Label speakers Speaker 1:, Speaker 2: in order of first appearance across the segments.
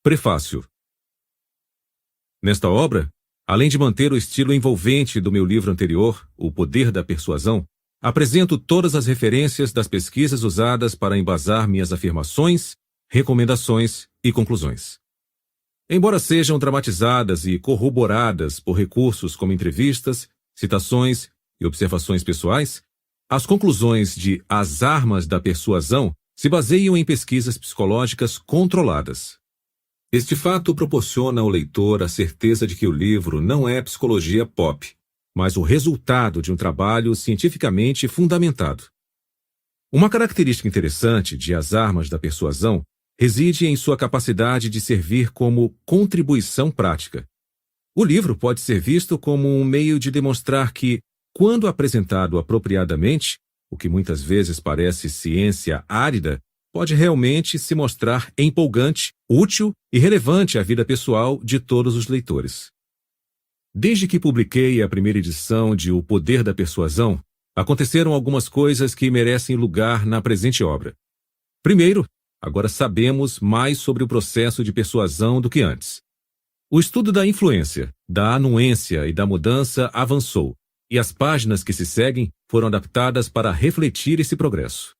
Speaker 1: Prefácio. Nesta obra, além de manter o estilo envolvente do meu livro anterior, O Poder da Persuasão, apresento todas as referências das pesquisas usadas para embasar minhas afirmações, recomendações e conclusões. Embora sejam dramatizadas e corroboradas por recursos como entrevistas, citações e observações pessoais, as conclusões de As Armas da Persuasão se baseiam em pesquisas psicológicas controladas. Este fato proporciona ao leitor a certeza de que o livro não é psicologia pop, mas o resultado de um trabalho cientificamente fundamentado. Uma característica interessante de As Armas da Persuasão reside em sua capacidade de servir como contribuição prática. O livro pode ser visto como um meio de demonstrar que, quando apresentado apropriadamente, o que muitas vezes parece ciência árida, pode realmente se mostrar empolgante, útil e relevante à vida pessoal de todos os leitores. Desde que publiquei a primeira edição de O Poder da Persuasão, aconteceram algumas coisas que merecem lugar na presente obra. Primeiro, agora sabemos mais sobre o processo de persuasão do que antes. O estudo da influência, da anuência e da mudança avançou, e as páginas que se seguem foram adaptadas para refletir esse progresso.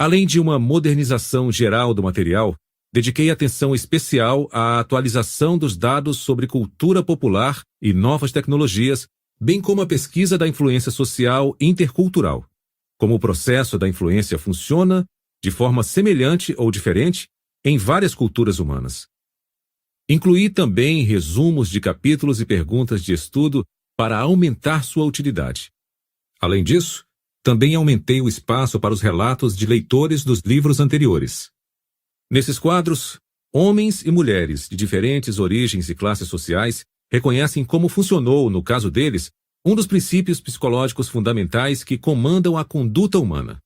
Speaker 1: Além de uma modernização geral do material, dediquei atenção especial à atualização dos dados sobre cultura popular e novas tecnologias, bem como a pesquisa da influência social intercultural, como o processo da influência funciona, de forma semelhante ou diferente, em várias culturas humanas. Incluí também resumos de capítulos e perguntas de estudo para aumentar sua utilidade. Além disso, também aumentei o espaço para os relatos de leitores dos livros anteriores. Nesses quadros, homens e mulheres de diferentes origens e classes sociais reconhecem como funcionou, no caso deles, um dos princípios psicológicos fundamentais que comandam a conduta humana.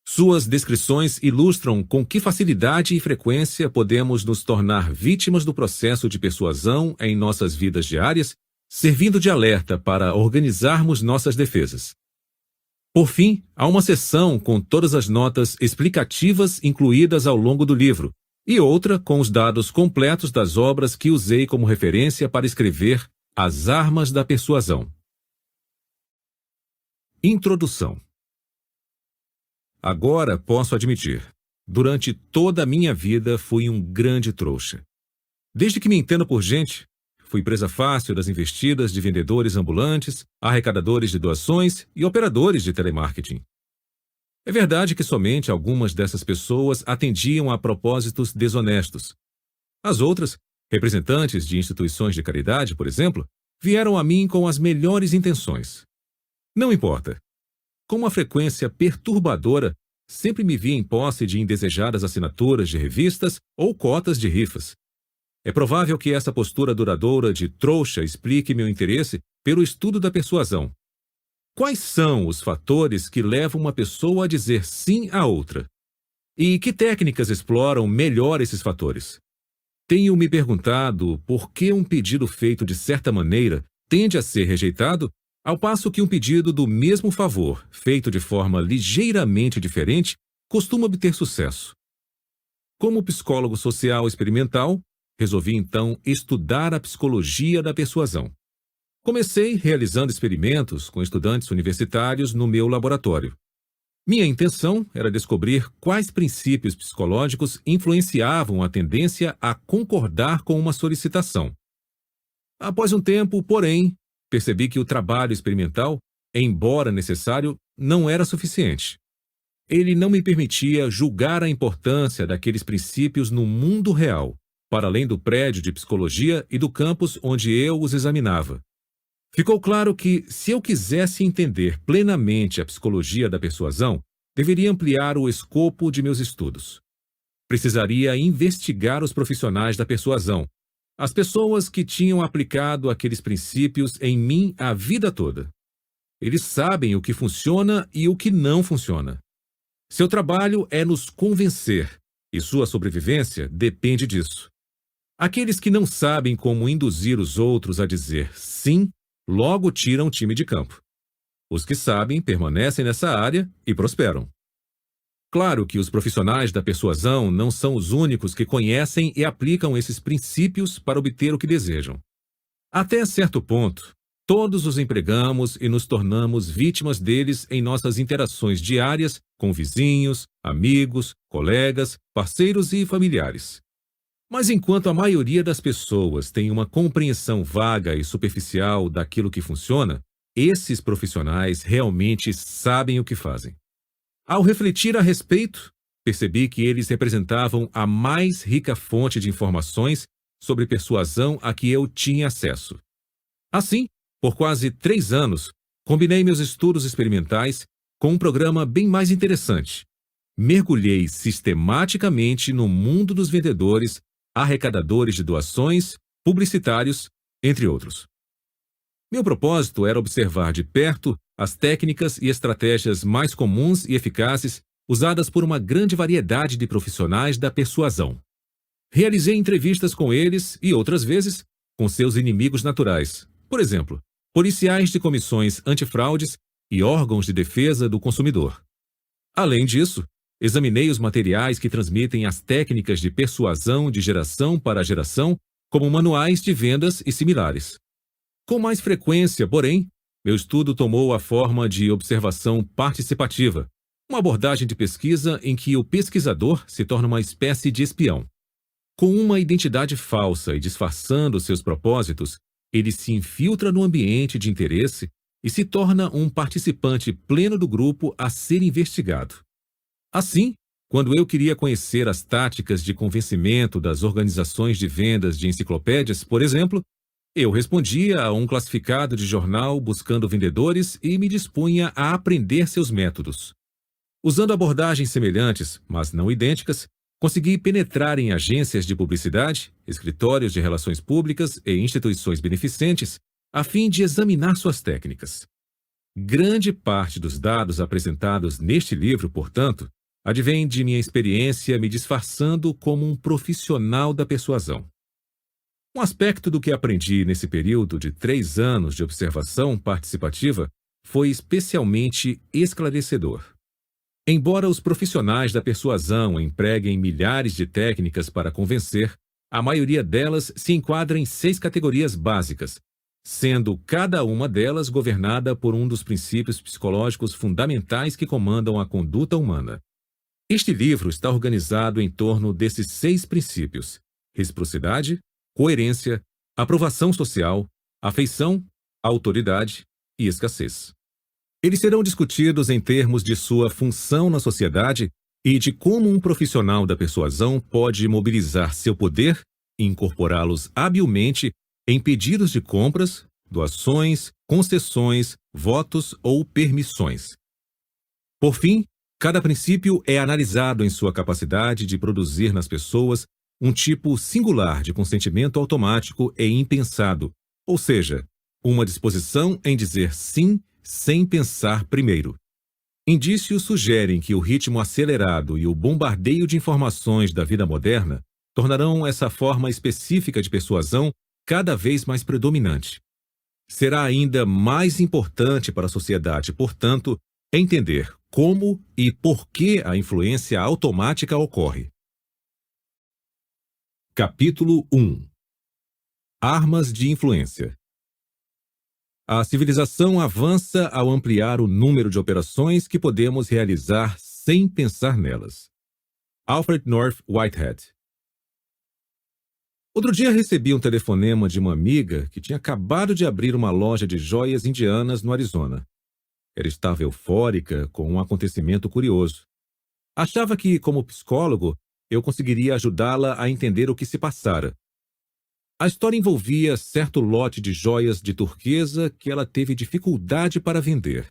Speaker 1: Suas descrições ilustram com que facilidade e frequência podemos nos tornar vítimas do processo de persuasão em nossas vidas diárias, servindo de alerta para organizarmos nossas defesas. Por fim, há uma seção com todas as notas explicativas incluídas ao longo do livro, e outra com os dados completos das obras que usei como referência para escrever As Armas da Persuasão. Introdução. Agora posso admitir, durante toda a minha vida fui um grande trouxa. Desde que me entendo por gente, fui presa fácil das investidas de vendedores ambulantes, arrecadadores de doações e operadores de telemarketing. É verdade que somente algumas dessas pessoas atendiam a propósitos desonestos. As outras, representantes de instituições de caridade, por exemplo, vieram a mim com as melhores intenções. Não importa. Com uma frequência perturbadora, sempre me vi em posse de indesejadas assinaturas de revistas ou cotas de rifas. É provável que essa postura duradoura de trouxa explique meu interesse pelo estudo da persuasão. Quais são os fatores que levam uma pessoa a dizer sim a outra? E que técnicas exploram melhor esses fatores? Tenho me perguntado por que um pedido feito de certa maneira tende a ser rejeitado, ao passo que um pedido do mesmo favor, feito de forma ligeiramente diferente, costuma obter sucesso. Como psicólogo social experimental, resolvi então estudar a psicologia da persuasão. Comecei realizando experimentos com estudantes universitários no meu laboratório. Minha intenção era descobrir quais princípios psicológicos influenciavam a tendência a concordar com uma solicitação. Após um tempo, porém, percebi que o trabalho experimental, embora necessário, não era suficiente. Ele não me permitia julgar a importância daqueles princípios no mundo real, para além do prédio de psicologia e do campus onde eu os examinava. Ficou claro que, se eu quisesse entender plenamente a psicologia da persuasão, deveria ampliar o escopo de meus estudos. Precisaria investigar os profissionais da persuasão, as pessoas que tinham aplicado aqueles princípios em mim a vida toda. Eles sabem o que funciona e o que não funciona. Seu trabalho é nos convencer, e sua sobrevivência depende disso. Aqueles que não sabem como induzir os outros a dizer sim, logo tiram o time de campo. Os que sabem permanecem nessa área e prosperam. Claro que os profissionais da persuasão não são os únicos que conhecem e aplicam esses princípios para obter o que desejam. Até certo ponto, todos os empregamos e nos tornamos vítimas deles em nossas interações diárias com vizinhos, amigos, colegas, parceiros e familiares. Mas enquanto a maioria das pessoas tem uma compreensão vaga e superficial daquilo que funciona, esses profissionais realmente sabem o que fazem. Ao refletir a respeito, percebi que eles representavam a mais rica fonte de informações sobre persuasão a que eu tinha acesso. Assim, por quase 3 anos, combinei meus estudos experimentais com um programa bem mais interessante. Mergulhei sistematicamente no mundo dos vendedores, arrecadadores de doações, publicitários, entre outros. Meu propósito era observar de perto as técnicas e estratégias mais comuns e eficazes usadas por uma grande variedade de profissionais da persuasão. Realizei entrevistas com eles e, outras vezes, com seus inimigos naturais, por exemplo, policiais de comissões antifraudes e órgãos de defesa do consumidor. Além disso, examinei os materiais que transmitem as técnicas de persuasão de geração para geração, como manuais de vendas e similares. Com mais frequência, porém, meu estudo tomou a forma de observação participativa, uma abordagem de pesquisa em que o pesquisador se torna uma espécie de espião. Com uma identidade falsa e disfarçando seus propósitos, ele se infiltra no ambiente de interesse e se torna um participante pleno do grupo a ser investigado. Assim, quando eu queria conhecer as táticas de convencimento das organizações de vendas de enciclopédias, por exemplo, eu respondia a um classificado de jornal buscando vendedores e me dispunha a aprender seus métodos. Usando abordagens semelhantes, mas não idênticas, consegui penetrar em agências de publicidade, escritórios de relações públicas e instituições beneficentes, a fim de examinar suas técnicas. Grande parte dos dados apresentados neste livro, portanto, advém de minha experiência me disfarçando como um profissional da persuasão. Um aspecto do que aprendi nesse período de 3 anos de observação participativa foi especialmente esclarecedor. Embora os profissionais da persuasão empreguem milhares de técnicas para convencer, a maioria delas se enquadra em 6 categorias básicas, sendo cada uma delas governada por um dos princípios psicológicos fundamentais que comandam a conduta humana. Este livro está organizado em torno desses 6 princípios: reciprocidade, coerência, aprovação social, afeição, autoridade e escassez. Eles serão discutidos em termos de sua função na sociedade e de como um profissional da persuasão pode mobilizar seu poder e incorporá-los habilmente em pedidos de compras, doações, concessões, votos ou permissões. Por fim, cada princípio é analisado em sua capacidade de produzir nas pessoas um tipo singular de consentimento automático e impensado, ou seja, uma disposição em dizer sim sem pensar primeiro. Indícios sugerem que o ritmo acelerado e o bombardeio de informações da vida moderna tornarão essa forma específica de persuasão cada vez mais predominante. Será ainda mais importante para a sociedade, portanto, entender como e por que a influência automática ocorre. Capítulo 1. Armas de influência. A civilização avança ao ampliar o número de operações que podemos realizar sem pensar nelas. Alfred North Whitehead. Outro dia recebi um telefonema de uma amiga que tinha acabado de abrir uma loja de joias indianas no Arizona. Ela estava eufórica com um acontecimento curioso. Achava que, como psicólogo, eu conseguiria ajudá-la a entender o que se passara. A história envolvia certo lote de joias de turquesa que ela teve dificuldade para vender.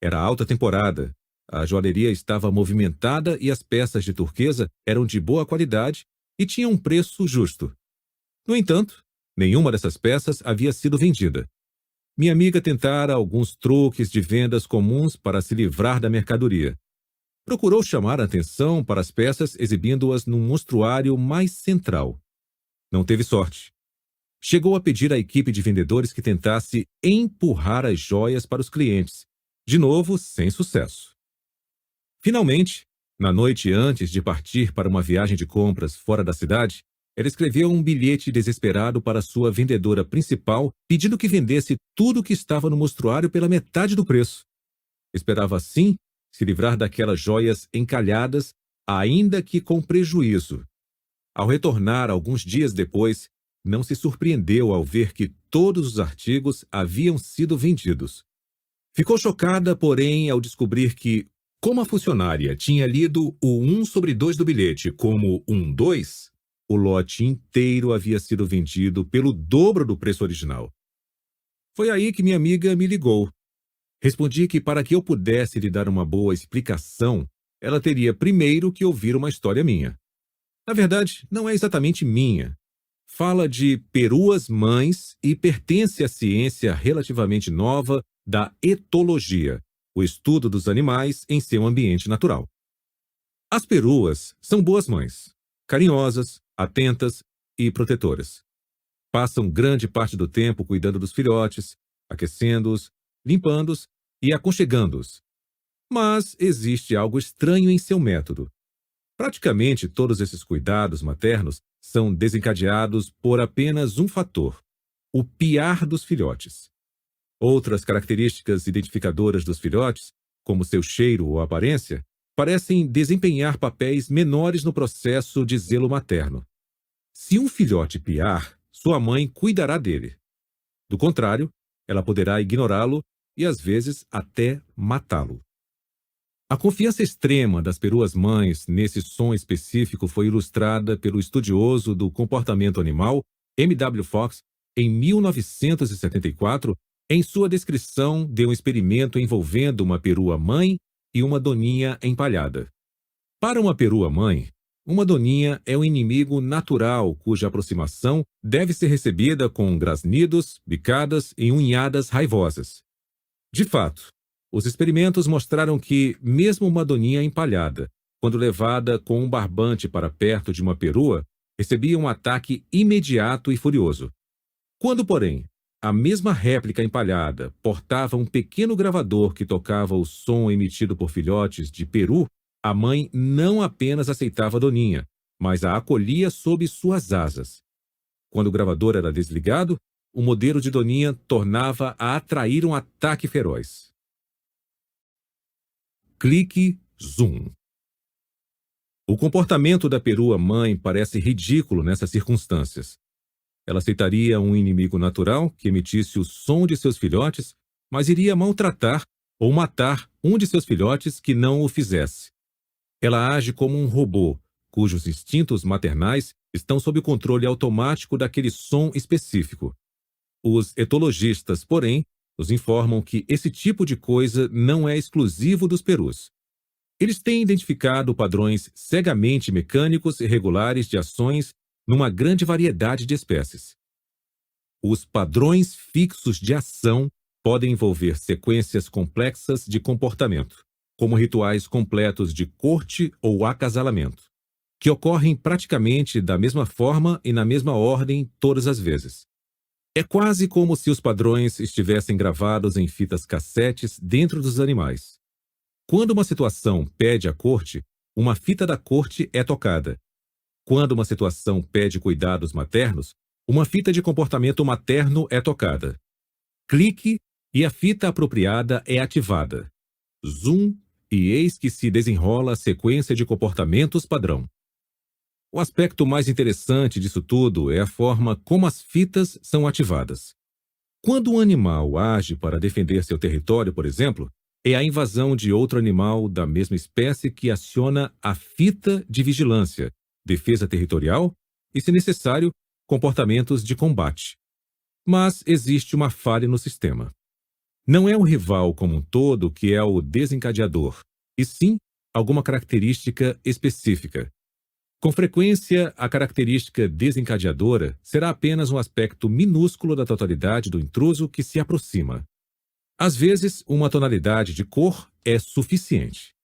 Speaker 1: Era alta temporada, a joalheria estava movimentada e as peças de turquesa eram de boa qualidade e tinham um preço justo. No entanto, nenhuma dessas peças havia sido vendida. Minha amiga tentara alguns truques de vendas comuns para se livrar da mercadoria. Procurou chamar a atenção para as peças exibindo-as num mostruário mais central. Não teve sorte. Chegou a pedir à equipe de vendedores que tentasse empurrar as joias para os clientes, de novo sem sucesso. Finalmente, Na noite antes de partir para uma viagem de compras fora da cidade, ela escreveu um bilhete desesperado para sua vendedora principal, pedindo que vendesse tudo o que estava no mostruário pela metade do preço. Esperava, assim, se livrar daquelas joias encalhadas, ainda que com prejuízo. Ao retornar alguns dias depois, não se surpreendeu ao ver que todos os artigos haviam sido vendidos. Ficou chocada, porém, ao descobrir que, como a funcionária tinha lido o 1/2 do bilhete como 1/2, o lote inteiro havia sido vendido pelo dobro do preço original. Foi aí que minha amiga me ligou. Respondi que para que eu pudesse lhe dar uma boa explicação, ela teria primeiro que ouvir uma história minha. Na verdade, não é exatamente minha. Fala de peruas mães e pertence à ciência relativamente nova da etologia, o estudo dos animais em seu ambiente natural. As peruas são boas mães, carinhosas, atentas e protetoras. Passam grande parte do tempo cuidando dos filhotes, aquecendo-os, limpando-os e aconchegando-os. Mas existe algo estranho em seu método. Praticamente todos esses cuidados maternos são desencadeados por apenas um fator: o piar dos filhotes. Outras características identificadoras dos filhotes, como seu cheiro ou aparência, parecem desempenhar papéis menores no processo de zelo materno. Se um filhote piar, sua mãe cuidará dele. Do contrário, ela poderá ignorá-lo e, às vezes, até matá-lo. A confiança extrema das peruas mães nesse som específico foi ilustrada pelo estudioso do comportamento animal M.W. Fox em 1974, em sua descrição de um experimento envolvendo uma perua mãe e uma doninha empalhada. Para uma perua mãe, uma doninha é um inimigo natural cuja aproximação deve ser recebida com grasnidos, bicadas e unhadas raivosas. De fato, os experimentos mostraram que, mesmo uma doninha empalhada, quando levada com um barbante para perto de uma perua, recebia um ataque imediato e furioso. Quando, porém, a mesma réplica empalhada portava um pequeno gravador que tocava o som emitido por filhotes de peru, a mãe não apenas aceitava a doninha, mas a acolhia sob suas asas. Quando o gravador era desligado, o modelo de doninha tornava a atrair um ataque feroz. Clique zoom. O comportamento da perua mãe parece ridículo nessas circunstâncias. Ela aceitaria um inimigo natural que emitisse o som de seus filhotes, mas iria maltratar ou matar um de seus filhotes que não o fizesse. Ela age como um robô, cujos instintos maternais estão sob o controle automático daquele som específico. Os etologistas, porém, nos informam que esse tipo de coisa não é exclusivo dos perus. Eles têm identificado padrões cegamente mecânicos e regulares de ações numa grande variedade de espécies. Os padrões fixos de ação podem envolver sequências complexas de comportamento, como rituais completos de corte ou acasalamento, que ocorrem praticamente da mesma forma e na mesma ordem todas as vezes. É quase como se os padrões estivessem gravados em fitas cassetes dentro dos animais. Quando uma situação pede a corte, uma fita da corte é tocada. Quando uma situação pede cuidados maternos, uma fita de comportamento materno é tocada. Clique e a fita apropriada é ativada. Zoom e eis que se desenrola a sequência de comportamentos padrão. O aspecto mais interessante disso tudo é a forma como as fitas são ativadas. Quando um animal age para defender seu território, por exemplo, é a invasão de outro animal da mesma espécie que aciona a fita de vigilância, defesa territorial e, se necessário, comportamentos de combate. Mas existe uma falha no sistema. Não é o rival como um todo que é o desencadeador, e sim alguma característica específica. Com frequência, a característica desencadeadora será apenas um aspecto minúsculo da totalidade do intruso que se aproxima. Às vezes, uma tonalidade de cor é suficiente.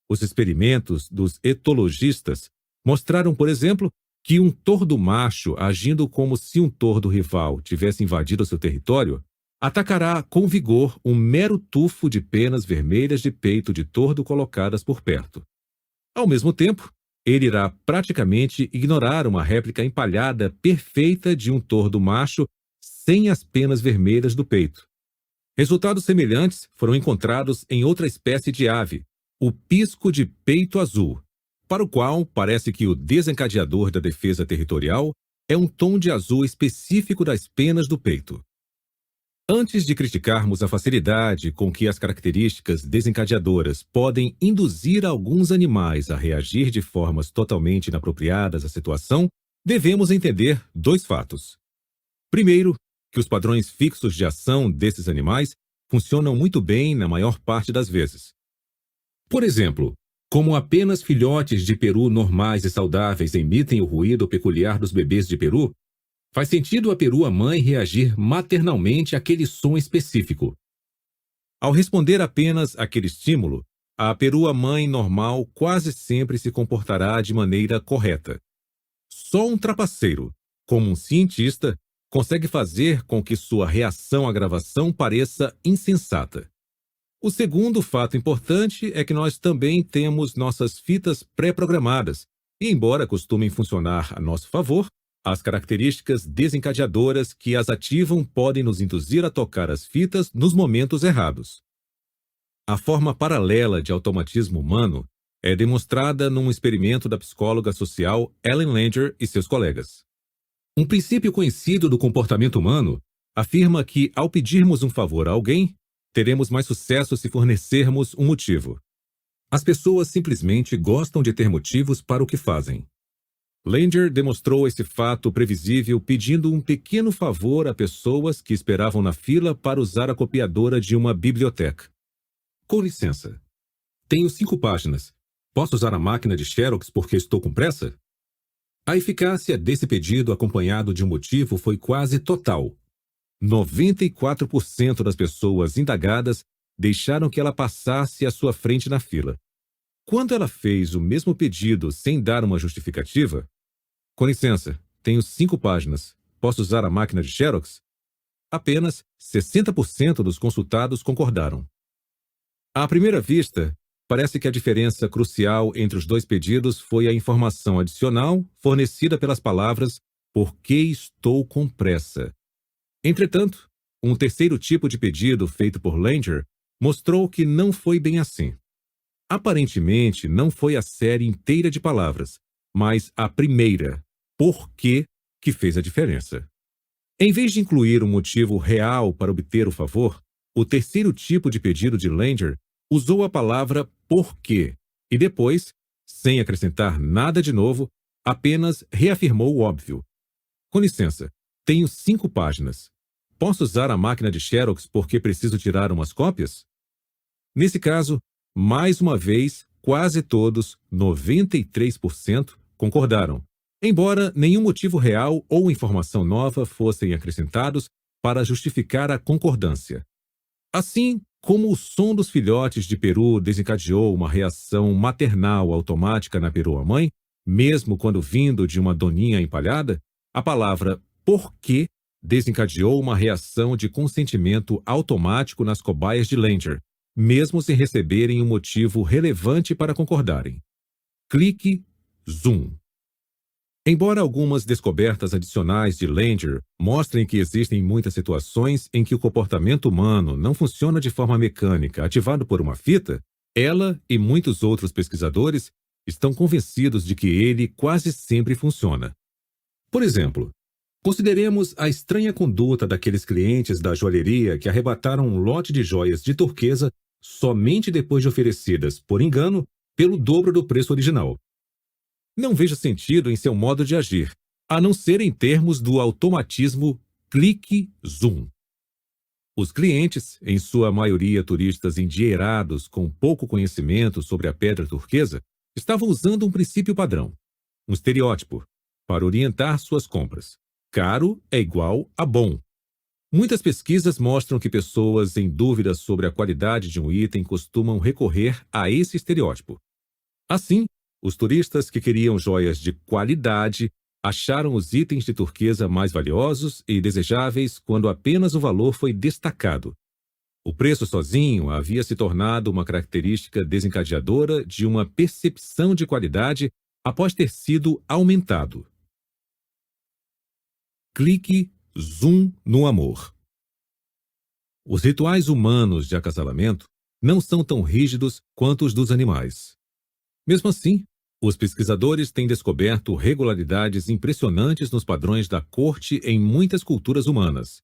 Speaker 1: Os experimentos dos etologistas mostraram, por exemplo, que um tordo macho, agindo como se um tordo rival tivesse invadido seu território, atacará com vigor um mero tufo de penas vermelhas de peito de tordo colocadas por perto. Ao mesmo tempo, ele irá praticamente ignorar uma réplica empalhada perfeita de um tordo macho sem as penas vermelhas do peito. Resultados semelhantes foram encontrados em outra espécie de ave, o pisco de peito azul, para o qual parece que o desencadeador da defesa territorial é um tom de azul específico das penas do peito. Antes de criticarmos a facilidade com que as características desencadeadoras podem induzir alguns animais a reagir de formas totalmente inapropriadas à situação, devemos entender dois fatos. Primeiro, que os padrões fixos de ação desses animais funcionam muito bem na maior parte das vezes. Por exemplo, como apenas filhotes de peru normais e saudáveis emitem o ruído peculiar dos bebês de peru, faz sentido a perua-mãe reagir maternalmente àquele som específico. Ao responder apenas àquele estímulo, a perua-mãe normal quase sempre se comportará de maneira correta. Só um trapaceiro, como um cientista, consegue fazer com que sua reação à gravação pareça insensata. O segundo fato importante é que nós também temos nossas fitas pré-programadas, e embora costumem funcionar a nosso favor, as características desencadeadoras que as ativam podem nos induzir a tocar as fitas nos momentos errados. A forma paralela de automatismo humano é demonstrada num experimento da psicóloga social Ellen Langer e seus colegas. Um princípio conhecido do comportamento humano afirma que, ao pedirmos um favor a alguém, teremos mais sucesso se fornecermos um motivo. As pessoas simplesmente gostam de ter motivos para o que fazem. Langer demonstrou esse fato previsível pedindo um pequeno favor a pessoas que esperavam na fila para usar a copiadora de uma biblioteca. Com licença. Tenho 5 páginas. Posso usar a máquina de Xerox porque estou com pressa? A eficácia desse pedido acompanhado de um motivo foi quase total. 94% das pessoas indagadas deixaram que ela passasse à sua frente na fila. Quando ela fez o mesmo pedido sem dar uma justificativa, com licença, tenho 5 páginas. Posso usar a máquina de Xerox? Apenas 60% dos consultados concordaram. À primeira vista, parece que a diferença crucial entre os dois pedidos foi a informação adicional fornecida pelas palavras "por que estou com pressa". Entretanto, um terceiro tipo de pedido feito por Langer mostrou que não foi bem assim. Aparentemente, não foi a série inteira de palavras, mas a primeira, "por quê", que fez a diferença. Em vez de incluir um motivo real para obter o favor, o terceiro tipo de pedido de Langer usou a palavra "por quê" e depois, sem acrescentar nada de novo, apenas reafirmou o óbvio. Com licença, tenho 5 páginas. Posso usar a máquina de Xerox porque preciso tirar umas cópias? Nesse caso, mais uma vez, quase todos, 93%, concordaram, embora nenhum motivo real ou informação nova fossem acrescentados para justificar a concordância. Assim como o som dos filhotes de peru desencadeou uma reação maternal automática na perua-mãe, mesmo quando vindo de uma doninha empalhada, a palavra "por quê" desencadeou uma reação de consentimento automático nas cobaias de Langer, mesmo sem receberem um motivo relevante para concordarem. Clique Zoom. Embora algumas descobertas adicionais de Langer mostrem que existem muitas situações em que o comportamento humano não funciona de forma mecânica ativado por uma fita, ela e muitos outros pesquisadores estão convencidos de que ele quase sempre funciona. Por exemplo, consideremos a estranha conduta daqueles clientes da joalheria que arrebataram um lote de joias de turquesa somente depois de oferecidas, por engano, pelo dobro do preço original. Não vejo sentido em seu modo de agir, a não ser em termos do automatismo clique zoom. Os clientes, em sua maioria turistas endinheirados com pouco conhecimento sobre a pedra turquesa, estavam usando um princípio padrão, um estereótipo, para orientar suas compras. Caro é igual a bom. Muitas pesquisas mostram que pessoas em dúvida sobre a qualidade de um item costumam recorrer a esse estereótipo. Assim, os turistas que queriam joias de qualidade acharam os itens de turquesa mais valiosos e desejáveis quando apenas o valor foi destacado. O preço sozinho havia se tornado uma característica desencadeadora de uma percepção de qualidade após ter sido aumentado. Clique Zoom no amor. Os rituais humanos de acasalamento não são tão rígidos quanto os dos animais. Mesmo assim, os pesquisadores têm descoberto regularidades impressionantes nos padrões da corte em muitas culturas humanas.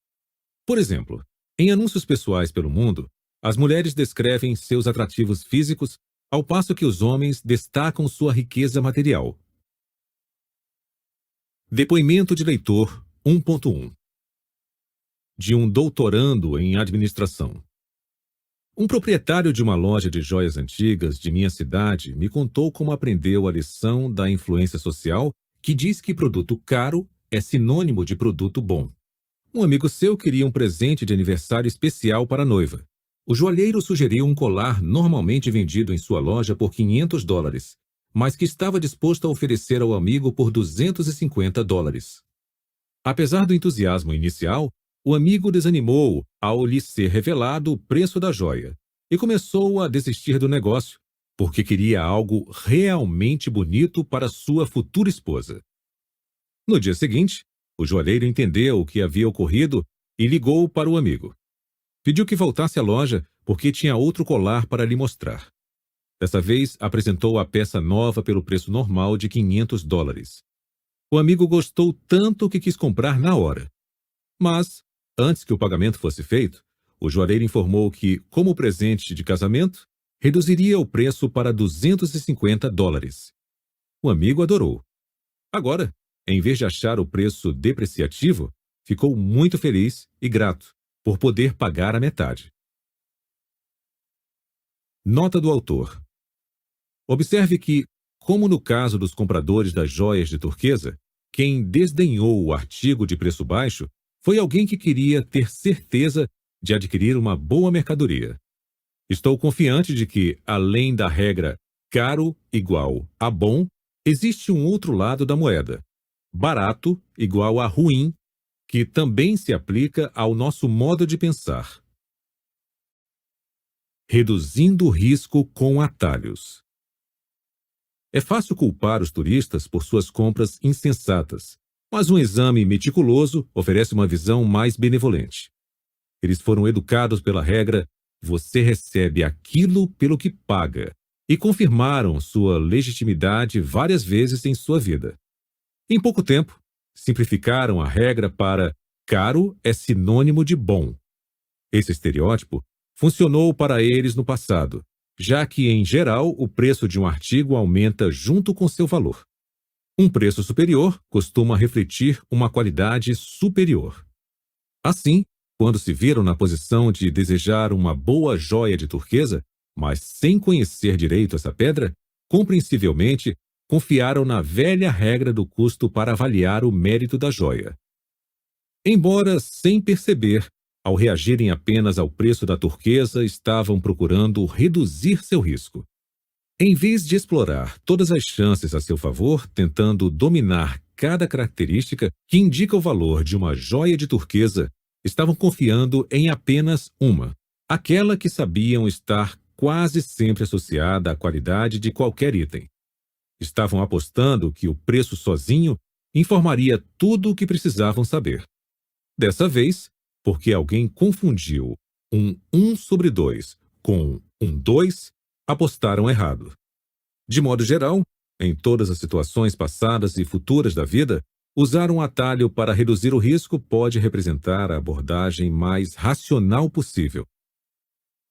Speaker 1: Por exemplo, em anúncios pessoais pelo mundo, as mulheres descrevem seus atrativos físicos, ao passo que os homens destacam sua riqueza material. Depoimento de leitor 1.1 de um doutorando em administração. Um proprietário de uma loja de joias antigas de minha cidade me contou como aprendeu a lição da influência social que diz que produto caro é sinônimo de produto bom. Um amigo seu queria um presente de aniversário especial para a noiva. O joalheiro sugeriu um colar normalmente vendido em sua loja por $500, mas que estava disposto a oferecer ao amigo por $250. Apesar do entusiasmo inicial, o amigo desanimou ao lhe ser revelado o preço da joia e começou a desistir do negócio, porque queria algo realmente bonito para sua futura esposa. No dia seguinte, o joalheiro entendeu o que havia ocorrido e ligou para o amigo. Pediu que voltasse à loja porque tinha outro colar para lhe mostrar. Dessa vez, apresentou a peça nova pelo preço normal de $500. O amigo gostou tanto que quis comprar na hora. Mas, antes que o pagamento fosse feito, o joalheiro informou que, como presente de casamento, reduziria o preço para $250. O amigo adorou. Agora, em vez de achar o preço depreciativo, ficou muito feliz e grato por poder pagar a metade. Nota do autor. Observe que, como no caso dos compradores das joias de turquesa, quem desdenhou o artigo de preço baixo foi alguém que queria ter certeza de adquirir uma boa mercadoria. Estou confiante de que, além da regra caro igual a bom, existe um outro lado da moeda, barato igual a ruim, que também se aplica ao nosso modo de pensar. Reduzindo o risco com atalhos. É fácil culpar os turistas por suas compras insensatas, mas um exame meticuloso oferece uma visão mais benevolente. Eles foram educados pela regra "você recebe aquilo pelo que paga" e confirmaram sua legitimidade várias vezes em sua vida. Em pouco tempo, simplificaram a regra para "caro é sinônimo de bom". Esse estereótipo funcionou para eles no passado, já que, em geral, o preço de um artigo aumenta junto com seu valor. Um preço superior costuma refletir uma qualidade superior. Assim, quando se viram na posição de desejar uma boa joia de turquesa, mas sem conhecer direito essa pedra, compreensivelmente confiaram na velha regra do custo para avaliar o mérito da joia. Embora sem perceber, ao reagirem apenas ao preço da turquesa, estavam procurando reduzir seu risco. Em vez de explorar todas as chances a seu favor, tentando dominar cada característica que indica o valor de uma joia de turquesa, estavam confiando em apenas uma, aquela que sabiam estar quase sempre associada à qualidade de qualquer item. Estavam apostando que o preço sozinho informaria tudo o que precisavam saber. Dessa vez, porque alguém confundiu um 1/2 com um 2, apostaram errado. De modo geral, em todas as situações passadas e futuras da vida, usar um atalho para reduzir o risco pode representar a abordagem mais racional possível.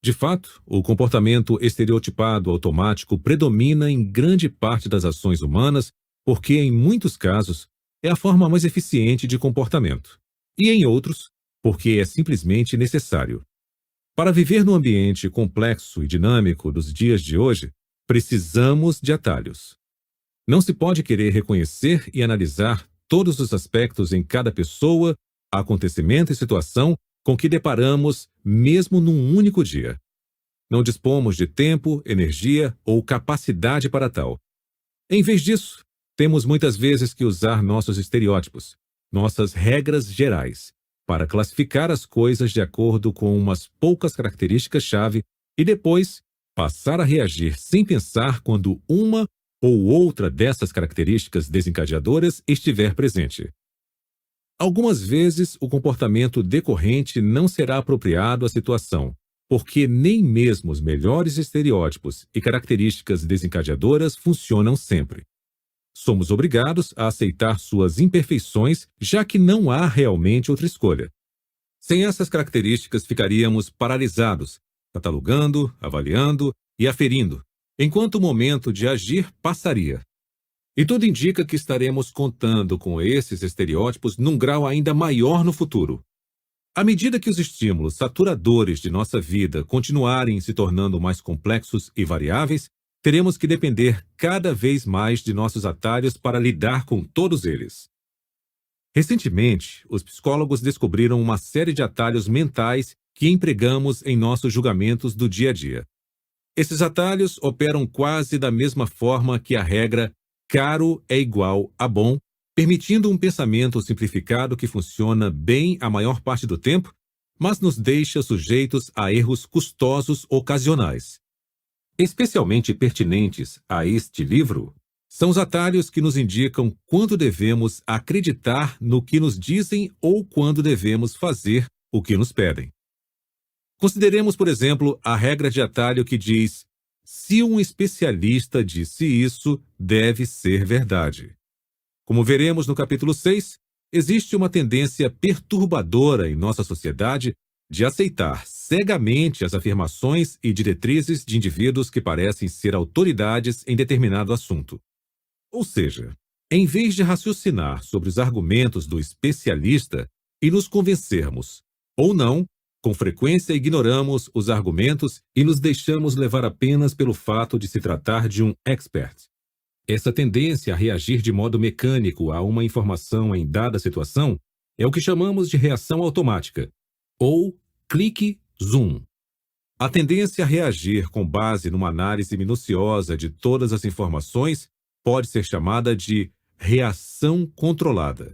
Speaker 1: De fato, o comportamento estereotipado automático predomina em grande parte das ações humanas porque, em muitos casos, é a forma mais eficiente de comportamento, e em outros, porque é simplesmente necessário. Para viver no ambiente complexo e dinâmico dos dias de hoje, precisamos de atalhos. Não se pode querer reconhecer e analisar todos os aspectos em cada pessoa, acontecimento e situação com que deparamos mesmo num único dia. Não dispomos de tempo, energia ou capacidade para tal. Em vez disso, temos muitas vezes que usar nossos estereótipos, nossas regras gerais, para classificar as coisas de acordo com umas poucas características-chave e depois passar a reagir sem pensar quando uma ou outra dessas características desencadeadoras estiver presente. Algumas vezes, o comportamento decorrente não será apropriado à situação, porque nem mesmo os melhores estereótipos e características desencadeadoras funcionam sempre. Somos obrigados a aceitar suas imperfeições, já que não há realmente outra escolha. Sem essas características, ficaríamos paralisados, catalogando, avaliando e aferindo, enquanto o momento de agir passaria. E tudo indica que estaremos contando com esses estereótipos num grau ainda maior no futuro. À medida que os estímulos saturadores de nossa vida continuarem se tornando mais complexos e variáveis, teremos que depender cada vez mais de nossos atalhos para lidar com todos eles. Recentemente, os psicólogos descobriram uma série de atalhos mentais que empregamos em nossos julgamentos do dia a dia. Esses atalhos operam quase da mesma forma que a regra caro é igual a bom, permitindo um pensamento simplificado que funciona bem a maior parte do tempo, mas nos deixa sujeitos a erros custosos ocasionais. Especialmente pertinentes a este livro são os atalhos que nos indicam quando devemos acreditar no que nos dizem ou quando devemos fazer o que nos pedem. Consideremos, por exemplo, a regra de atalho que diz: se um especialista disse isso, deve ser verdade. Como veremos no capítulo 6, existe uma tendência perturbadora em nossa sociedade de aceitar cegamente as afirmações e diretrizes de indivíduos que parecem ser autoridades em determinado assunto. Ou seja, em vez de raciocinar sobre os argumentos do especialista e nos convencermos, ou não, com frequência ignoramos os argumentos e nos deixamos levar apenas pelo fato de se tratar de um expert. Essa tendência a reagir de modo mecânico a uma informação em dada situação é o que chamamos de reação automática, ou clique-zoom. A tendência a reagir com base numa análise minuciosa de todas as informações pode ser chamada de reação controlada.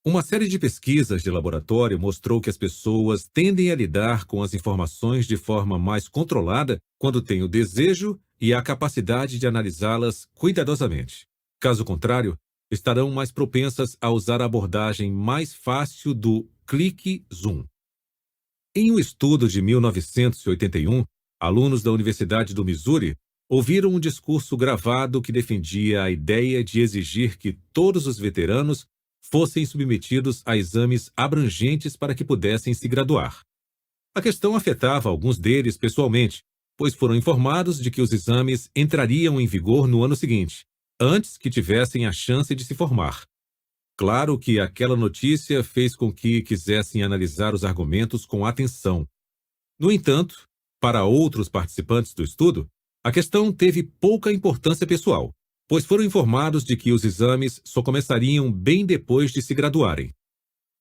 Speaker 1: Uma série de pesquisas de laboratório mostrou que as pessoas tendem a lidar com as informações de forma mais controlada quando têm o desejo e a capacidade de analisá-las cuidadosamente. Caso contrário, estarão mais propensas a usar a abordagem mais fácil do clique-zoom. Em um estudo de 1981, alunos da Universidade do Missouri ouviram um discurso gravado que defendia a ideia de exigir que todos os veteranos fossem submetidos a exames abrangentes para que pudessem se graduar. A questão afetava alguns deles pessoalmente, pois foram informados de que os exames entrariam em vigor no ano seguinte, antes que tivessem a chance de se formar. Claro que aquela notícia fez com que quisessem analisar os argumentos com atenção. No entanto, para outros participantes do estudo, a questão teve pouca importância pessoal, pois foram informados de que os exames só começariam bem depois de se graduarem.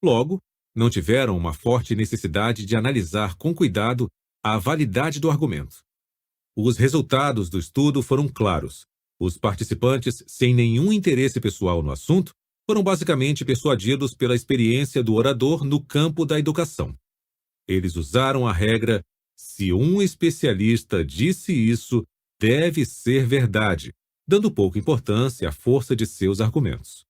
Speaker 1: Logo, não tiveram uma forte necessidade de analisar com cuidado a validade do argumento. Os resultados do estudo foram claros. Os participantes, sem nenhum interesse pessoal no assunto, foram basicamente persuadidos pela experiência do orador no campo da educação. Eles usaram a regra: se um especialista disse isso, deve ser verdade, dando pouca importância à força de seus argumentos.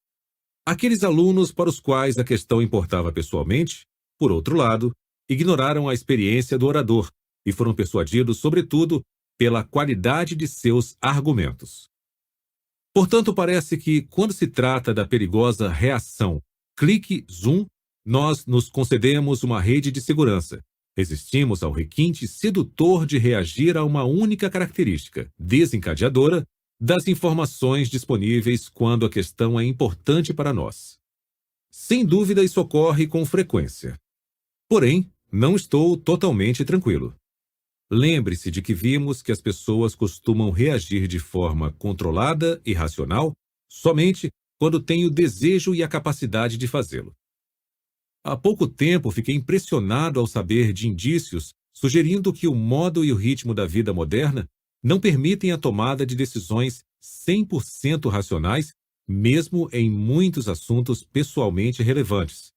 Speaker 1: Aqueles alunos para os quais a questão importava pessoalmente, por outro lado, ignoraram a experiência do orador e foram persuadidos, sobretudo, pela qualidade de seus argumentos. Portanto, parece que, quando se trata da perigosa reação clique-zoom, nós nos concedemos uma rede de segurança. Resistimos ao requinte sedutor de reagir a uma única característica desencadeadora das informações disponíveis quando a questão é importante para nós. Sem dúvida, isso ocorre com frequência. Porém, não estou totalmente tranquilo. Lembre-se de que vimos que as pessoas costumam reagir de forma controlada e racional somente quando têm o desejo e a capacidade de fazê-lo. Há pouco tempo fiquei impressionado ao saber de indícios sugerindo que o modo e o ritmo da vida moderna não permitem a tomada de decisões 100% racionais, mesmo em muitos assuntos pessoalmente relevantes.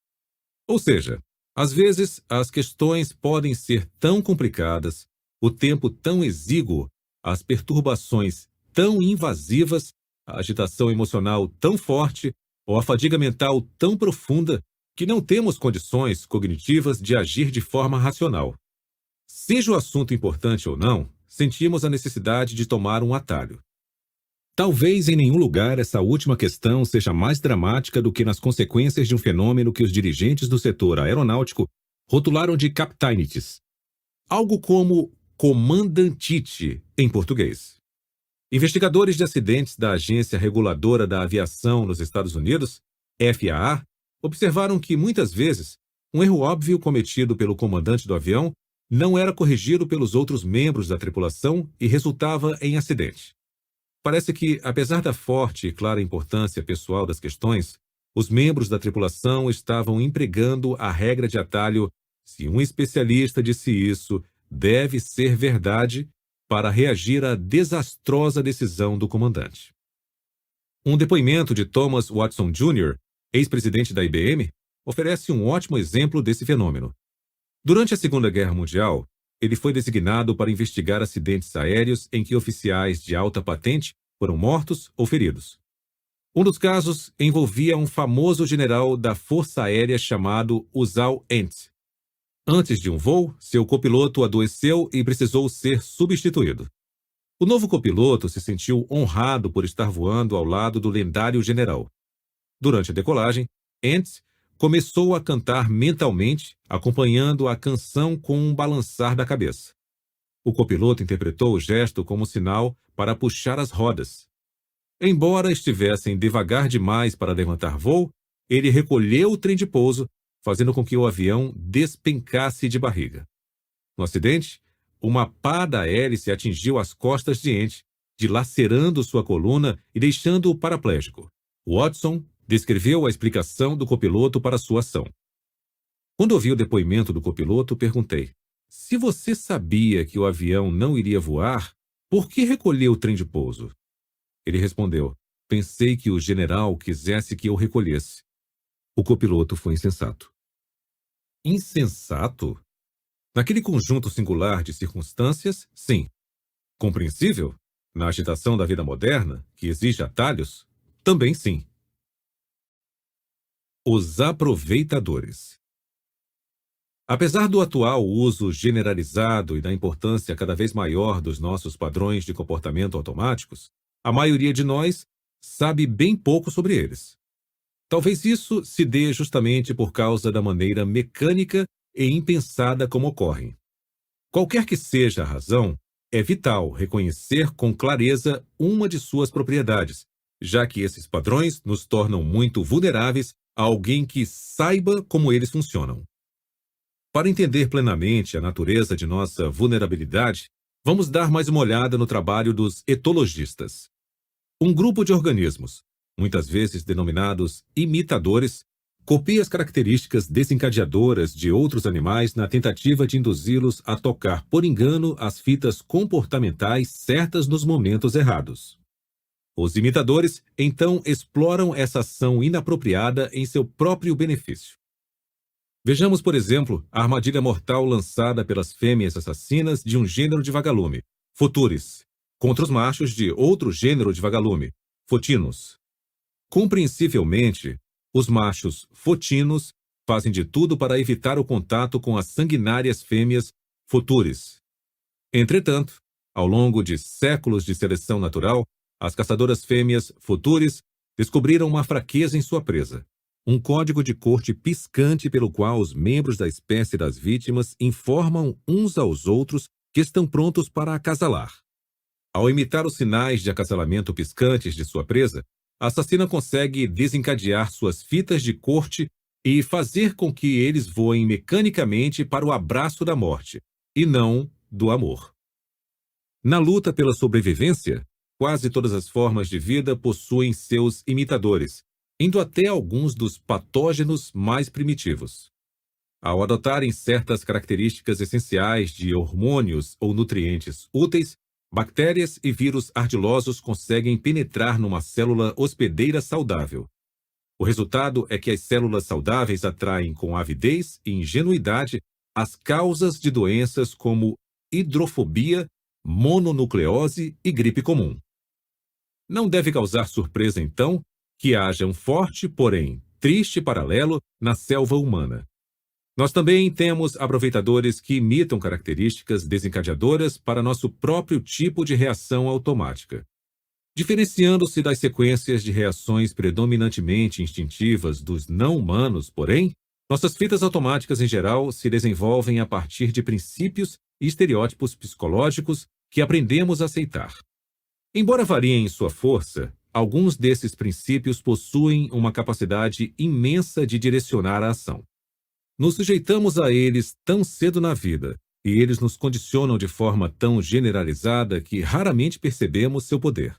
Speaker 1: Ou seja, às vezes as questões podem ser tão complicadas, o tempo tão exíguo, as perturbações tão invasivas, a agitação emocional tão forte ou a fadiga mental tão profunda que não temos condições cognitivas de agir de forma racional. Seja o assunto importante ou não, sentimos a necessidade de tomar um atalho. Talvez em nenhum lugar essa última questão seja mais dramática do que nas consequências de um fenômeno que os dirigentes do setor aeronáutico rotularam de captainites, algo como comandantite em português. Investigadores de acidentes da Agência Reguladora da Aviação nos Estados Unidos, FAA, observaram que muitas vezes um erro óbvio cometido pelo comandante do avião não era corrigido pelos outros membros da tripulação e resultava em acidente. Parece que, apesar da forte e clara importância pessoal das questões, os membros da tripulação estavam empregando a regra de atalho "se um especialista disse isso, deve ser verdade", para reagir à desastrosa decisão do comandante. Um depoimento de Thomas Watson Jr., ex-presidente da IBM, oferece um ótimo exemplo desse fenômeno. Durante a Segunda Guerra Mundial, ele foi designado para investigar acidentes aéreos em que oficiais de alta patente foram mortos ou feridos. Um dos casos envolvia um famoso general da Força Aérea chamado Uzzal Ent. Antes de um voo, seu copiloto adoeceu e precisou ser substituído. O novo copiloto se sentiu honrado por estar voando ao lado do lendário general. Durante a decolagem, Ent começou a cantar mentalmente, acompanhando a canção com um balançar da cabeça. O copiloto interpretou o gesto como sinal para puxar as rodas. Embora estivessem devagar demais para levantar voo, ele recolheu o trem de pouso, fazendo com que o avião despencasse de barriga. No acidente, uma pá da hélice atingiu as costas de Ent, dilacerando sua coluna e deixando-o paraplégico. Watson descreveu a explicação do copiloto para sua ação. Quando ouvi o depoimento do copiloto, perguntei: "Se você sabia que o avião não iria voar, por que recolheu o trem de pouso?" Ele respondeu: "Pensei que o general quisesse que eu recolhesse." O copiloto foi insensato. Insensato? Naquele conjunto singular de circunstâncias, sim. Compreensível? Na agitação da vida moderna, que exige atalhos, também sim. Os aproveitadores. Apesar do atual uso generalizado e da importância cada vez maior dos nossos padrões de comportamento automáticos, a maioria de nós sabe bem pouco sobre eles. Talvez isso se dê justamente por causa da maneira mecânica e impensada como ocorrem. Qualquer que seja a razão, é vital reconhecer com clareza uma de suas propriedades, já que esses padrões nos tornam muito vulneráveis a alguém que saiba como eles funcionam. Para entender plenamente a natureza de nossa vulnerabilidade, vamos dar mais uma olhada no trabalho dos etologistas. Um grupo de organismos, muitas vezes denominados imitadores, copia as características desencadeadoras de outros animais na tentativa de induzi-los a tocar por engano as fitas comportamentais certas nos momentos errados. Os imitadores, então, exploram essa ação inapropriada em seu próprio benefício. Vejamos, por exemplo, a armadilha mortal lançada pelas fêmeas assassinas de um gênero de vagalume, Futuris, contra os machos de outro gênero de vagalume, Fotinus. Compreensivelmente, os machos fotinos fazem de tudo para evitar o contato com as sanguinárias fêmeas Futuris. Entretanto, ao longo de séculos de seleção natural, as caçadoras fêmeas Futuris descobriram uma fraqueza em sua presa, um código de corte piscante pelo qual os membros da espécie das vítimas informam uns aos outros que estão prontos para acasalar. Ao imitar os sinais de acasalamento piscantes de sua presa, a assassina consegue desencadear suas fitas de corte e fazer com que eles voem mecanicamente para o abraço da morte, e não do amor. Na luta pela sobrevivência, quase todas as formas de vida possuem seus imitadores, indo até alguns dos patógenos mais primitivos. Ao adotarem certas características essenciais de hormônios ou nutrientes úteis, bactérias e vírus ardilosos conseguem penetrar numa célula hospedeira saudável. O resultado é que as células saudáveis atraem com avidez e ingenuidade as causas de doenças como hidrofobia, mononucleose e gripe comum. Não deve causar surpresa, então, que haja um forte, porém triste paralelo na selva humana. Nós também temos aproveitadores que imitam características desencadeadoras para nosso próprio tipo de reação automática. Diferenciando-se das sequências de reações predominantemente instintivas dos não-humanos, porém, nossas fitas automáticas em geral se desenvolvem a partir de princípios e estereótipos psicológicos que aprendemos a aceitar. Embora variem em sua força, alguns desses princípios possuem uma capacidade imensa de direcionar a ação. Nos sujeitamos a eles tão cedo na vida, e eles nos condicionam de forma tão generalizada que raramente percebemos seu poder.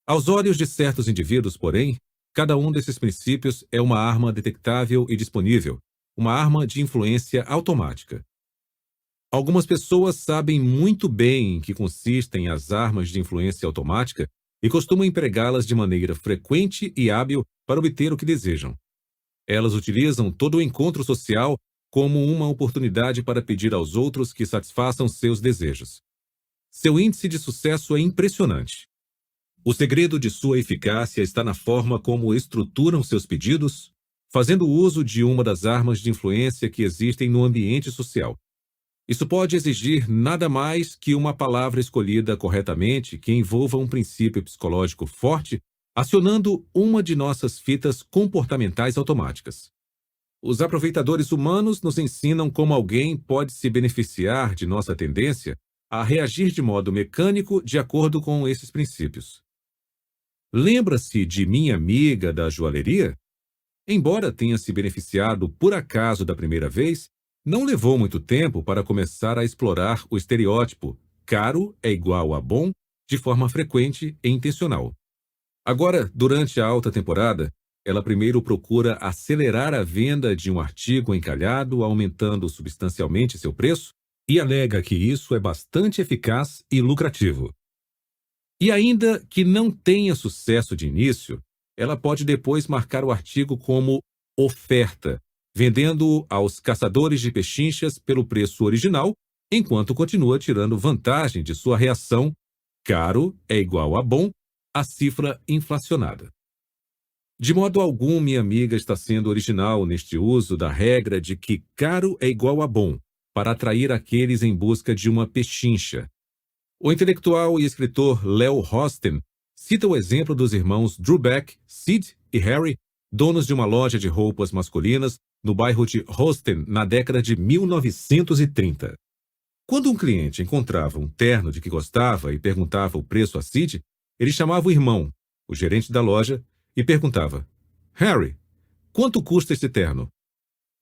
Speaker 1: Aos olhos de certos indivíduos, porém, cada um desses princípios é uma arma detectável e disponível, uma arma de influência automática. Algumas pessoas sabem muito bem em que consistem as armas de influência automática e costumam empregá-las de maneira frequente e hábil para obter o que desejam. Elas utilizam todo o encontro social como uma oportunidade para pedir aos outros que satisfaçam seus desejos. Seu índice de sucesso é impressionante. O segredo de sua eficácia está na forma como estruturam seus pedidos, fazendo uso de uma das armas de influência que existem no ambiente social. Isso pode exigir nada mais que uma palavra escolhida corretamente que envolva um princípio psicológico forte, acionando uma de nossas fitas comportamentais automáticas. Os aproveitadores humanos nos ensinam como alguém pode se beneficiar de nossa tendência a reagir de modo mecânico de acordo com esses princípios. Lembra-se de minha amiga da joalheria? Embora tenha se beneficiado por acaso da primeira vez, não levou muito tempo para começar a explorar o estereótipo caro é igual a bom de forma frequente e intencional. Agora, durante a alta temporada, ela primeiro procura acelerar a venda de um artigo encalhado, aumentando substancialmente seu preço, e alega que isso é bastante eficaz e lucrativo. E ainda que não tenha sucesso de início, ela pode depois marcar o artigo como oferta, vendendo-o aos caçadores de pechinchas pelo preço original, enquanto continua tirando vantagem de sua reação caro é igual a bom, a cifra inflacionada. De modo algum, minha amiga está sendo original neste uso da regra de que caro é igual a bom, para atrair aqueles em busca de uma pechincha. O intelectual e escritor Leo Hosten cita o exemplo dos irmãos Drew Beck, Sid e Harry, donos de uma loja de roupas masculinas no bairro de Hosten na década de 1930. Quando um cliente encontrava um terno de que gostava e perguntava o preço a Sid, ele chamava o irmão, o gerente da loja, e perguntava: Harry, quanto custa este terno?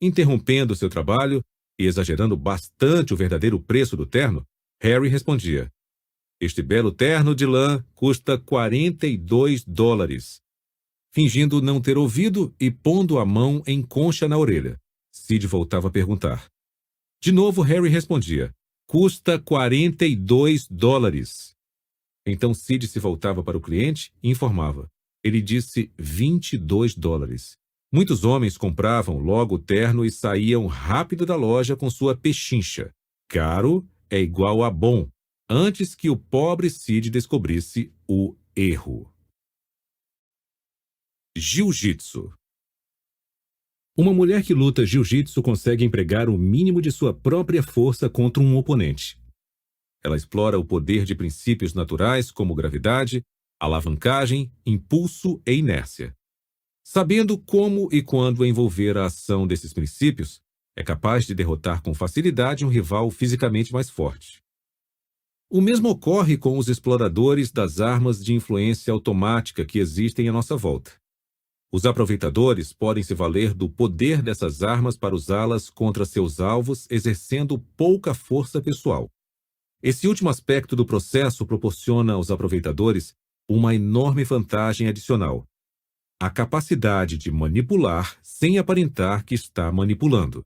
Speaker 1: Interrompendo seu trabalho e exagerando bastante o verdadeiro preço do terno, Harry respondia: este belo terno de lã custa $42. Fingindo não ter ouvido e pondo a mão em concha na orelha, Sid voltava a perguntar. De novo, Harry respondia: custa $42. Então Sid se voltava para o cliente e informava. Ele disse $22. Muitos homens compravam logo o terno e saíam rápido da loja com sua pechincha. Caro é igual a bom, antes que o pobre Sid descobrisse o erro. Jiu-jitsu. Uma mulher que luta jiu-jitsu consegue empregar o mínimo de sua própria força contra um oponente. Ela explora o poder de princípios naturais como gravidade, alavancagem, impulso e inércia. Sabendo como e quando envolver a ação desses princípios, é capaz de derrotar com facilidade um rival fisicamente mais forte. O mesmo ocorre com os exploradores das armas de influência automática que existem à nossa volta. Os aproveitadores podem se valer do poder dessas armas para usá-las contra seus alvos, exercendo pouca força pessoal. Esse último aspecto do processo proporciona aos aproveitadores uma enorme vantagem adicional: a capacidade de manipular sem aparentar que está manipulando.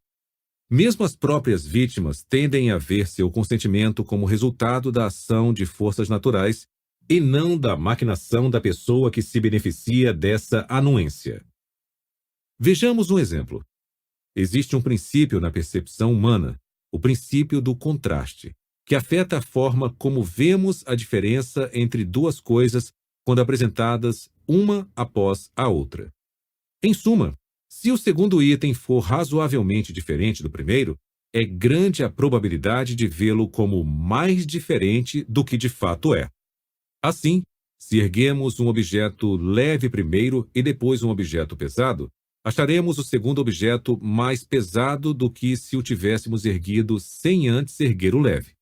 Speaker 1: Mesmo as próprias vítimas tendem a ver seu consentimento como resultado da ação de forças naturais e não da maquinação da pessoa que se beneficia dessa anuência. Vejamos um exemplo. Existe um princípio na percepção humana, o princípio do contraste, que afeta a forma como vemos a diferença entre duas coisas quando apresentadas uma após a outra. Em suma, se o segundo item for razoavelmente diferente do primeiro, é grande a probabilidade de vê-lo como mais diferente do que de fato é. Assim, se erguemos um objeto leve primeiro e depois um objeto pesado, acharemos o segundo objeto mais pesado do que se o tivéssemos erguido sem antes erguer o leve.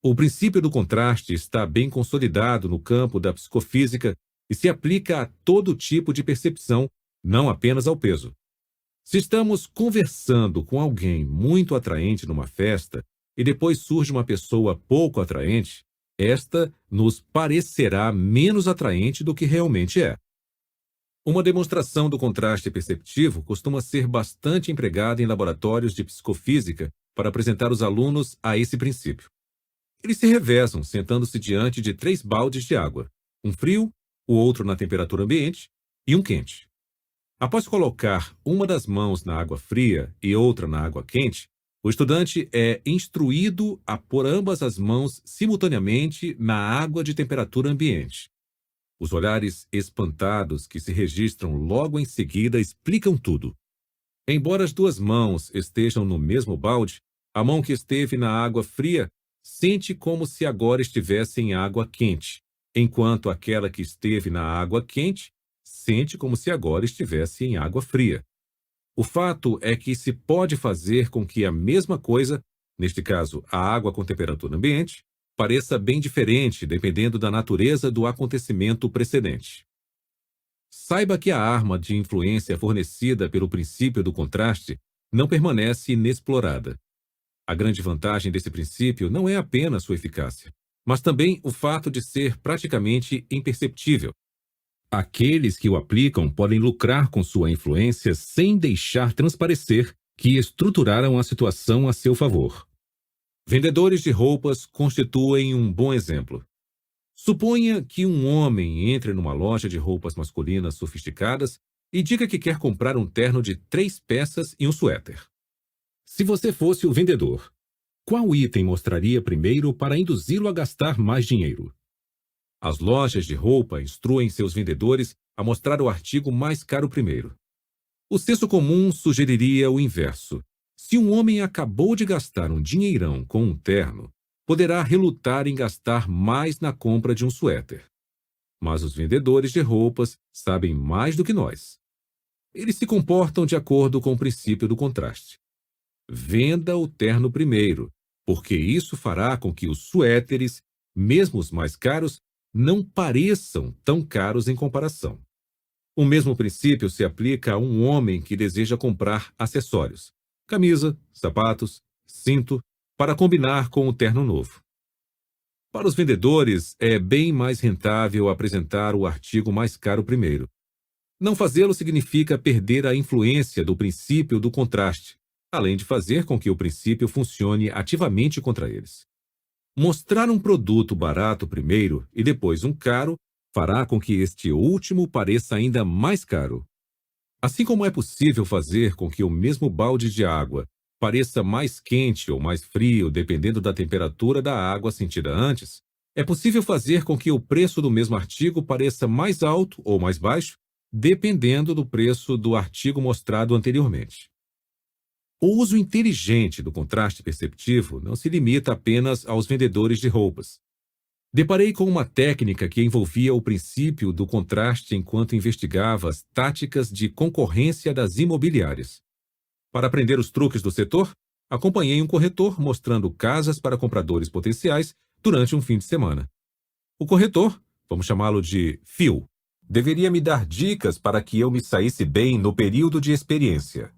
Speaker 1: O princípio do contraste está bem consolidado no campo da psicofísica e se aplica a todo tipo de percepção, não apenas ao peso. Se estamos conversando com alguém muito atraente numa festa e depois surge uma pessoa pouco atraente, esta nos parecerá menos atraente do que realmente é. Uma demonstração do contraste perceptivo costuma ser bastante empregada em laboratórios de psicofísica para apresentar os alunos a esse princípio. Eles se revezam sentando-se diante de 3 baldes de água, um frio, o outro na temperatura ambiente e um quente. Após colocar uma das mãos na água fria e outra na água quente, o estudante é instruído a pôr ambas as mãos simultaneamente na água de temperatura ambiente. Os olhares espantados que se registram logo em seguida explicam tudo. Embora as 2 mãos estejam no mesmo balde, a mão que esteve na água fria sente como se agora estivesse em água quente, enquanto aquela que esteve na água quente sente como se agora estivesse em água fria. O fato é que se pode fazer com que a mesma coisa, neste caso a água com temperatura ambiente, pareça bem diferente dependendo da natureza do acontecimento precedente. Saiba que a arma de influência fornecida pelo princípio do contraste não permanece inexplorada. A grande vantagem desse princípio não é apenas sua eficácia, mas também o fato de ser praticamente imperceptível. Aqueles que o aplicam podem lucrar com sua influência sem deixar transparecer que estruturaram a situação a seu favor. Vendedores de roupas constituem um bom exemplo. Suponha que um homem entre numa loja de roupas masculinas sofisticadas e diga que quer comprar um terno de 3 peças e um suéter. Se você fosse o vendedor, qual item mostraria primeiro para induzi-lo a gastar mais dinheiro? As lojas de roupa instruem seus vendedores a mostrar o artigo mais caro primeiro. O senso comum sugeriria o inverso. Se um homem acabou de gastar um dinheirão com um terno, poderá relutar em gastar mais na compra de um suéter. Mas os vendedores de roupas sabem mais do que nós. Eles se comportam de acordo com o princípio do contraste. Venda o terno primeiro, porque isso fará com que os suéteres, mesmo os mais caros, não pareçam tão caros em comparação. O mesmo princípio se aplica a um homem que deseja comprar acessórios, camisa, sapatos, cinto, para combinar com o terno novo. Para os vendedores, é bem mais rentável apresentar o artigo mais caro primeiro. Não fazê-lo significa perder a influência do princípio do contraste, além de fazer com que o princípio funcione ativamente contra eles. Mostrar um produto barato primeiro e depois um caro fará com que este último pareça ainda mais caro. Assim como é possível fazer com que o mesmo balde de água pareça mais quente ou mais frio dependendo da temperatura da água sentida antes, é possível fazer com que o preço do mesmo artigo pareça mais alto ou mais baixo dependendo do preço do artigo mostrado anteriormente. O uso inteligente do contraste perceptivo não se limita apenas aos vendedores de roupas. Deparei com uma técnica que envolvia o princípio do contraste enquanto investigava as táticas de concorrência das imobiliárias. Para aprender os truques do setor, acompanhei um corretor mostrando casas para compradores potenciais durante um fim de semana. O corretor, vamos chamá-lo de Phil, deveria me dar dicas para que eu me saísse bem no período de experiência.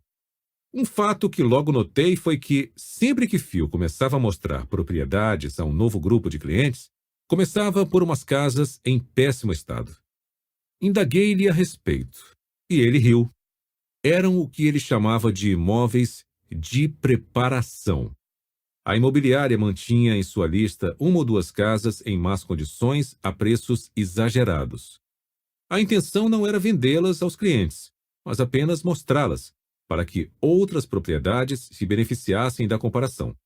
Speaker 1: Um fato que logo notei foi que, sempre que Phil começava a mostrar propriedades a um novo grupo de clientes, começava por umas casas em péssimo estado. Indaguei-lhe a respeito, e ele riu. Eram o que ele chamava de imóveis de preparação. A imobiliária mantinha em sua lista 1 ou 2 casas em más condições a preços exagerados. A intenção não era vendê-las aos clientes, mas apenas mostrá-las, para que outras propriedades se beneficiassem da comparação.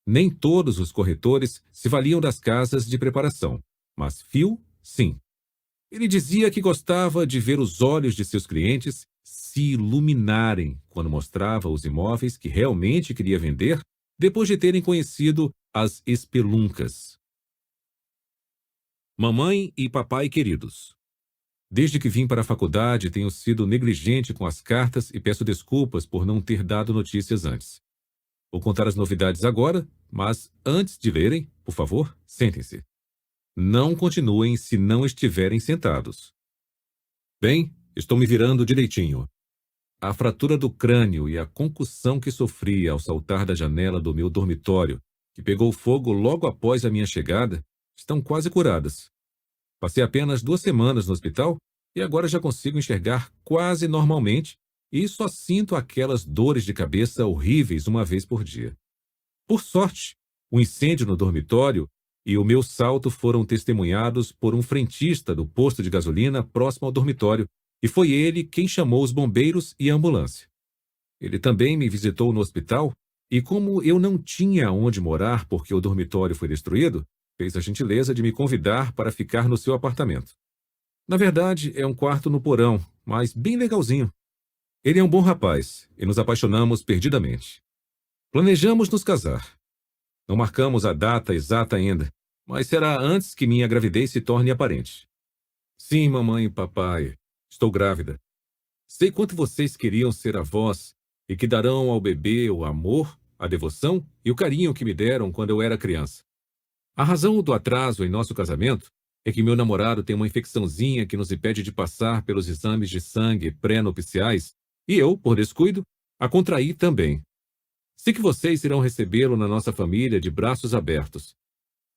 Speaker 1: Nem todos os corretores se valiam das casas de preparação, mas Phil, sim. Ele dizia que gostava de ver os olhos de seus clientes se iluminarem quando mostrava os imóveis que realmente queria vender depois de terem conhecido as espeluncas. Mamãe e papai queridos, desde que vim para a faculdade tenho sido negligente com as cartas e peço desculpas por não ter dado notícias antes. Vou contar as novidades agora, mas antes de lerem, por favor, sentem-se. Não continuem se não estiverem sentados. Bem, estou me virando direitinho. A fratura do crânio e a concussão que sofri ao saltar da janela do meu dormitório, que pegou fogo logo após a minha chegada, estão quase curadas. Passei apenas 2 semanas no hospital e agora já consigo enxergar quase normalmente e só sinto aquelas dores de cabeça horríveis uma vez por dia. Por sorte, o incêndio no dormitório e o meu salto foram testemunhados por um frentista do posto de gasolina próximo ao dormitório, e foi ele quem chamou os bombeiros e a ambulância. Ele também me visitou no hospital e, como eu não tinha onde morar porque o dormitório foi destruído, fez a gentileza de me convidar para ficar no seu apartamento. Na verdade, é um quarto no porão, mas bem legalzinho. Ele é um bom rapaz e nos apaixonamos perdidamente. Planejamos nos casar. Não marcamos a data exata ainda, mas será antes que minha gravidez se torne aparente. Sim, mamãe e papai, estou grávida. Sei quanto vocês queriam ser avós e que darão ao bebê o amor, a devoção e o carinho que me deram quando eu era criança. A razão do atraso em nosso casamento é que meu namorado tem uma infecçãozinha que nos impede de passar pelos exames de sangue pré-nupciais e eu, por descuido, a contraí também. Sei que vocês irão recebê-lo na nossa família de braços abertos.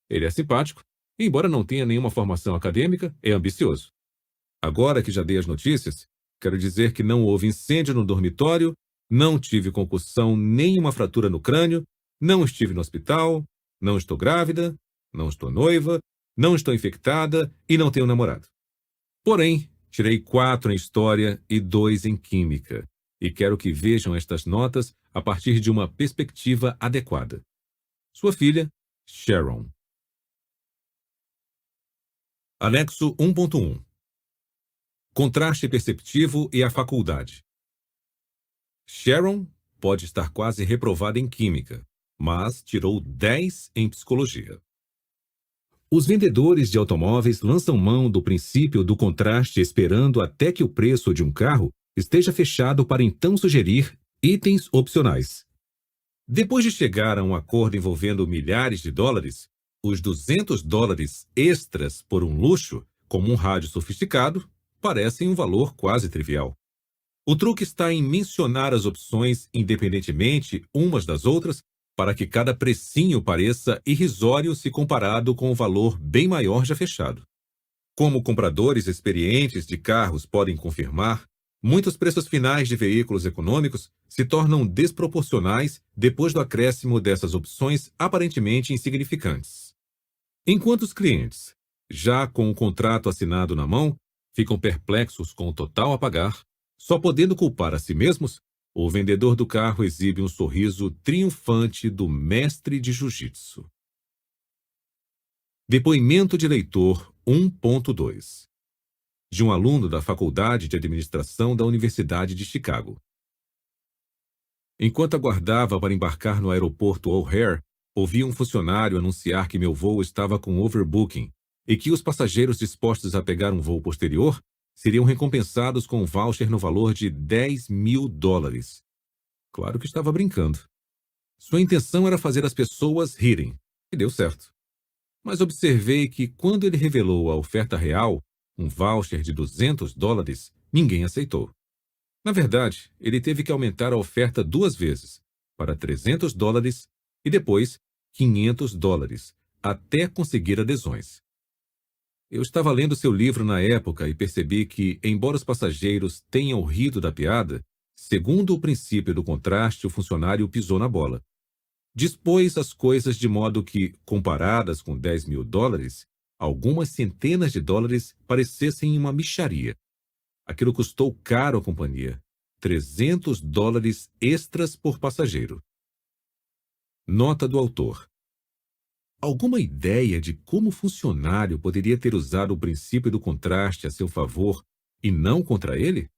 Speaker 1: Ele é simpático, e, embora não tenha nenhuma formação acadêmica, é ambicioso. Agora que já dei as notícias, quero dizer que não houve incêndio no dormitório, não tive concussão nem uma fratura no crânio, não estive no hospital, não estou grávida, não estou noiva, não estou infectada e não tenho namorado. Porém, tirei 4 em História e 2 em Química, e quero que vejam estas notas a partir de uma perspectiva adequada. Sua filha, Sharon. Anexo 1.1. Contraste perceptivo e a faculdade. Sharon pode estar quase reprovada em Química, mas tirou 10 em Psicologia. Os vendedores de automóveis lançam mão do princípio do contraste esperando até que o preço de um carro esteja fechado para então sugerir itens opcionais. Depois de chegar a um acordo envolvendo milhares de dólares, os $200 extras por um luxo, como um rádio sofisticado, parecem um valor quase trivial. O truque está em mencionar as opções independentemente umas das outras para que cada precinho pareça irrisório se comparado com o valor bem maior já fechado. Como compradores experientes de carros podem confirmar, muitos preços finais de veículos econômicos se tornam desproporcionais depois do acréscimo dessas opções aparentemente insignificantes. Enquanto os clientes, já com o contrato assinado na mão, ficam perplexos com o total a pagar, só podendo culpar a si mesmos, o vendedor do carro exibe um sorriso triunfante do mestre de jiu-jitsu. Depoimento de leitor 1.2 de um aluno da Faculdade de Administração da Universidade de Chicago. Enquanto aguardava para embarcar no aeroporto O'Hare, ouvi um funcionário anunciar que meu voo estava com overbooking e que os passageiros dispostos a pegar um voo posterior seriam recompensados com um voucher no valor de $10.000. Claro que estava brincando. Sua intenção era fazer as pessoas rirem, e deu certo. Mas observei que quando ele revelou a oferta real, um voucher de $200, ninguém aceitou. Na verdade, ele teve que aumentar a oferta 2 vezes, para $300 e depois $500, até conseguir adesões. Eu estava lendo seu livro na época e percebi que, embora os passageiros tenham rido da piada, segundo o princípio do contraste, o funcionário pisou na bola. Dispôs as coisas de modo que, comparadas com $10.000, algumas centenas de dólares parecessem uma mixaria. Aquilo custou caro à companhia. $300 extras por passageiro. Nota do autor. Alguma ideia de como o funcionário poderia ter usado o princípio do contraste a seu favor e não contra ele?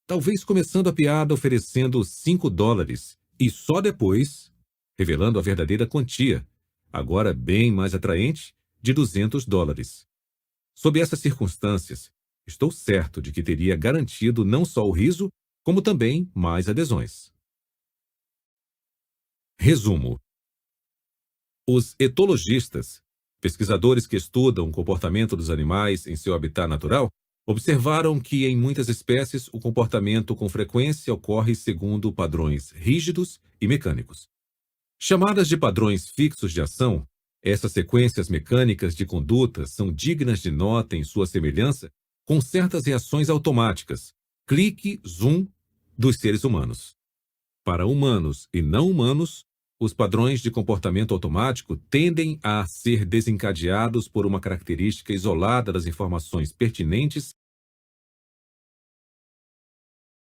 Speaker 1: Talvez começando a piada oferecendo $5 e só depois revelando a verdadeira quantia, agora bem mais atraente, de $200. Sob essas circunstâncias, estou certo de que teria garantido não só o riso, como também mais adesões. Resumo. Os etologistas, pesquisadores que estudam o comportamento dos animais em seu habitat natural, observaram que em muitas espécies o comportamento com frequência ocorre segundo padrões rígidos e mecânicos. Chamadas de padrões fixos de ação, essas sequências mecânicas de conduta são dignas de nota em sua semelhança com certas reações automáticas, clique, zoom, dos seres humanos. Para humanos e não humanos, os padrões de comportamento automático tendem a ser desencadeados por uma característica isolada das informações pertinentes